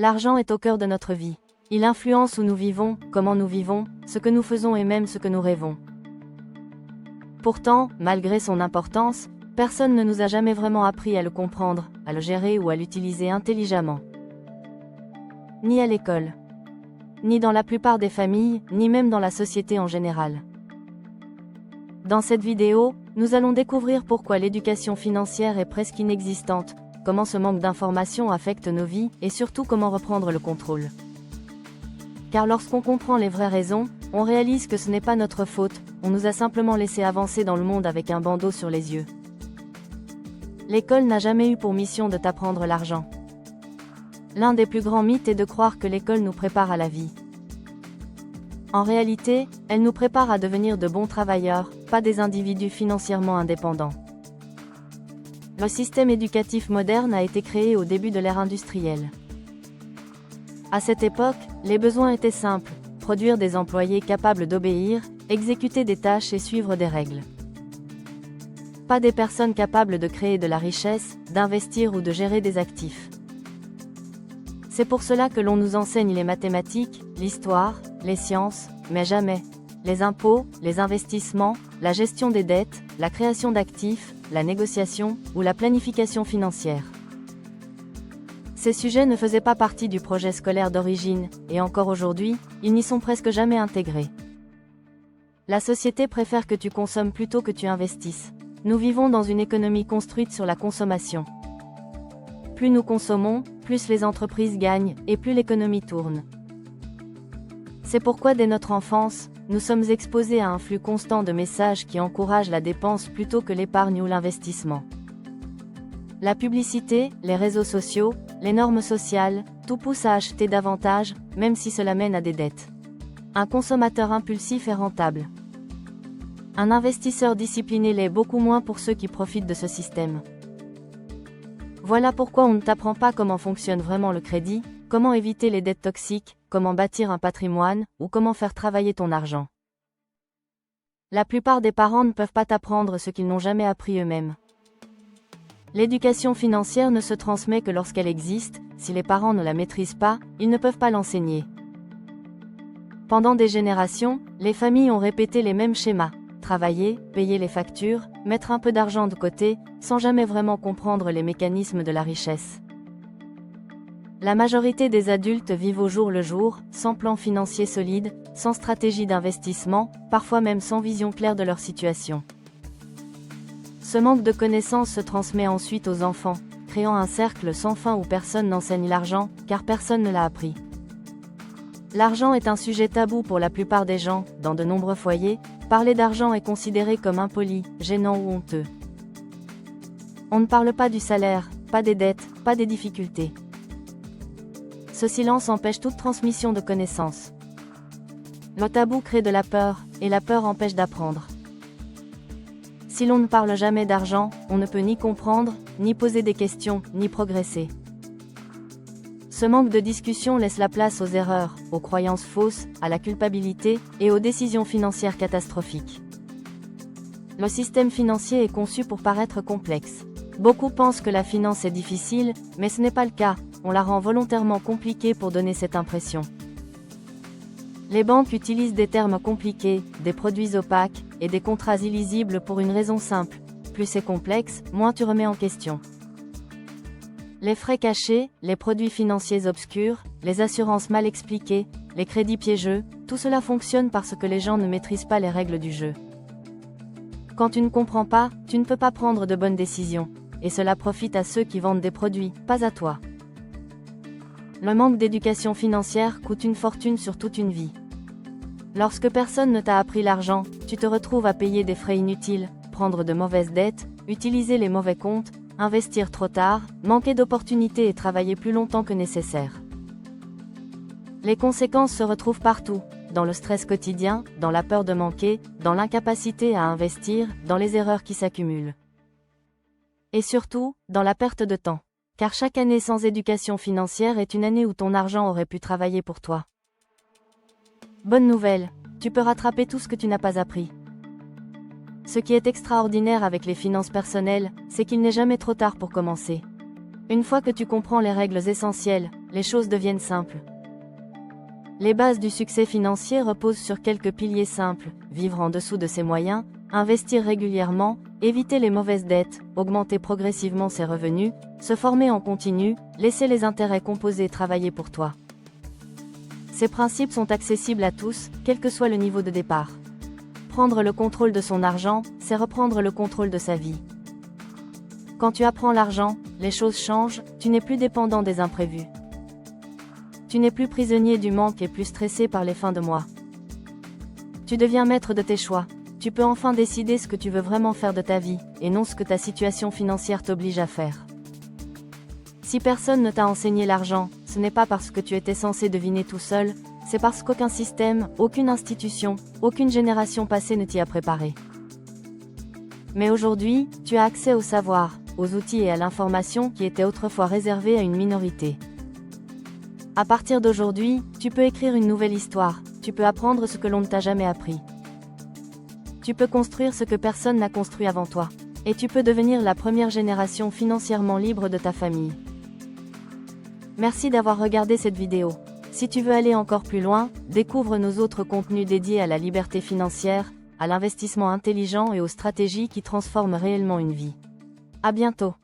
L'argent est au cœur de notre vie. Il influence où nous vivons, comment nous vivons, ce que nous faisons et même ce que nous rêvons. Pourtant, malgré son importance, personne ne nous a jamais vraiment appris à le comprendre, à le gérer ou à l'utiliser intelligemment. Ni à l'école, ni dans la plupart des familles, ni même dans la société en général. Dans cette vidéo, nous allons découvrir pourquoi l'éducation financière est presque inexistante, comment ce manque d'information affecte nos vies, et surtout comment reprendre le contrôle. Car lorsqu'on comprend les vraies raisons, on réalise que ce n'est pas notre faute, on nous a simplement laissé avancer dans le monde avec un bandeau sur les yeux. L'école n'a jamais eu pour mission de t'apprendre l'argent. L'un des plus grands mythes est de croire que l'école nous prépare à la vie. En réalité, elle nous prépare à devenir de bons travailleurs, pas des individus financièrement indépendants. Le système éducatif moderne a été créé au début de l'ère industrielle. À cette époque, les besoins étaient simples, produire des employés capables d'obéir, exécuter des tâches et suivre des règles. Pas des personnes capables de créer de la richesse, d'investir ou de gérer des actifs. C'est pour cela que l'on nous enseigne les mathématiques, l'histoire, les sciences, mais jamais les impôts, les investissements, la gestion des dettes, la création d'actifs, la négociation ou la planification financière. Ces sujets ne faisaient pas partie du projet scolaire d'origine, et encore aujourd'hui, ils n'y sont presque jamais intégrés. La société préfère que tu consommes plutôt que tu investisses. Nous vivons dans une économie construite sur la consommation. Plus nous consommons, plus les entreprises gagnent, et plus l'économie tourne. C'est pourquoi dès notre enfance, nous sommes exposés à un flux constant de messages qui encouragent la dépense plutôt que l'épargne ou l'investissement. La publicité, les réseaux sociaux, les normes sociales, tout pousse à acheter davantage, même si cela mène à des dettes. Un consommateur impulsif est rentable. Un investisseur discipliné l'est beaucoup moins pour ceux qui profitent de ce système. Voilà pourquoi on ne t'apprend pas comment fonctionne vraiment le crédit, comment éviter les dettes toxiques, comment bâtir un patrimoine, ou comment faire travailler ton argent. La plupart des parents ne peuvent pas t'apprendre ce qu'ils n'ont jamais appris eux-mêmes. L'éducation financière ne se transmet que lorsqu'elle existe, si les parents ne la maîtrisent pas, ils ne peuvent pas l'enseigner. Pendant des générations, les familles ont répété les mêmes schémas. Travailler, payer les factures, mettre un peu d'argent de côté, sans jamais vraiment comprendre les mécanismes de la richesse. La majorité des adultes vivent au jour le jour, sans plan financier solide, sans stratégie d'investissement, parfois même sans vision claire de leur situation. Ce manque de connaissances se transmet ensuite aux enfants, créant un cercle sans fin où personne n'enseigne l'argent, car personne ne l'a appris. L'argent est un sujet tabou pour la plupart des gens, dans de nombreux foyers, parler d'argent est considéré comme impoli, gênant ou honteux. On ne parle pas du salaire, pas des dettes, pas des difficultés. Ce silence empêche toute transmission de connaissances. Le tabou crée de la peur, et la peur empêche d'apprendre. Si l'on ne parle jamais d'argent, on ne peut ni comprendre, ni poser des questions, ni progresser. Ce manque de discussion laisse la place aux erreurs, aux croyances fausses, à la culpabilité, et aux décisions financières catastrophiques. Le système financier est conçu pour paraître complexe. Beaucoup pensent que la finance est difficile, mais ce n'est pas le cas, on la rend volontairement compliquée pour donner cette impression. Les banques utilisent des termes compliqués, des produits opaques, et des contrats illisibles pour une raison simple. Plus c'est complexe, moins tu remets en question. Les frais cachés, les produits financiers obscurs, les assurances mal expliquées, les crédits piégeux, tout cela fonctionne parce que les gens ne maîtrisent pas les règles du jeu. Quand tu ne comprends pas, tu ne peux pas prendre de bonnes décisions, et cela profite à ceux qui vendent des produits, pas à toi. Le manque d'éducation financière coûte une fortune sur toute une vie. Lorsque personne ne t'a appris l'argent, tu te retrouves à payer des frais inutiles, prendre de mauvaises dettes, utiliser les mauvais comptes, investir trop tard, manquer d'opportunités et travailler plus longtemps que nécessaire. Les conséquences se retrouvent partout, dans le stress quotidien, dans la peur de manquer, dans l'incapacité à investir, dans les erreurs qui s'accumulent. Et surtout, dans la perte de temps. Car chaque année sans éducation financière est une année où ton argent aurait pu travailler pour toi. Bonne nouvelle, tu peux rattraper tout ce que tu n'as pas appris. Ce qui est extraordinaire avec les finances personnelles, c'est qu'il n'est jamais trop tard pour commencer. Une fois que tu comprends les règles essentielles, les choses deviennent simples. Les bases du succès financier reposent sur quelques piliers simples: vivre en dessous de ses moyens, investir régulièrement, éviter les mauvaises dettes, augmenter progressivement ses revenus, se former en continu, laisser les intérêts composés travailler pour toi. Ces principes sont accessibles à tous, quel que soit le niveau de départ. Prendre le contrôle de son argent, c'est reprendre le contrôle de sa vie. Quand tu apprends l'argent, les choses changent, tu n'es plus dépendant des imprévus. Tu n'es plus prisonnier du manque et plus stressé par les fins de mois. Tu deviens maître de tes choix. Tu peux enfin décider ce que tu veux vraiment faire de ta vie, et non ce que ta situation financière t'oblige à faire. Si personne ne t'a enseigné l'argent, ce n'est pas parce que tu étais censé deviner tout seul, c'est parce qu'aucun système, aucune institution, aucune génération passée ne t'y a préparé. Mais aujourd'hui, tu as accès au savoir, aux outils et à l'information qui étaient autrefois réservés à une minorité. À partir d'aujourd'hui, tu peux écrire une nouvelle histoire, tu peux apprendre ce que l'on ne t'a jamais appris. Tu peux construire ce que personne n'a construit avant toi. Et tu peux devenir la première génération financièrement libre de ta famille. Merci d'avoir regardé cette vidéo. Si tu veux aller encore plus loin, découvre nos autres contenus dédiés à la liberté financière, à l'investissement intelligent et aux stratégies qui transforment réellement une vie. À bientôt.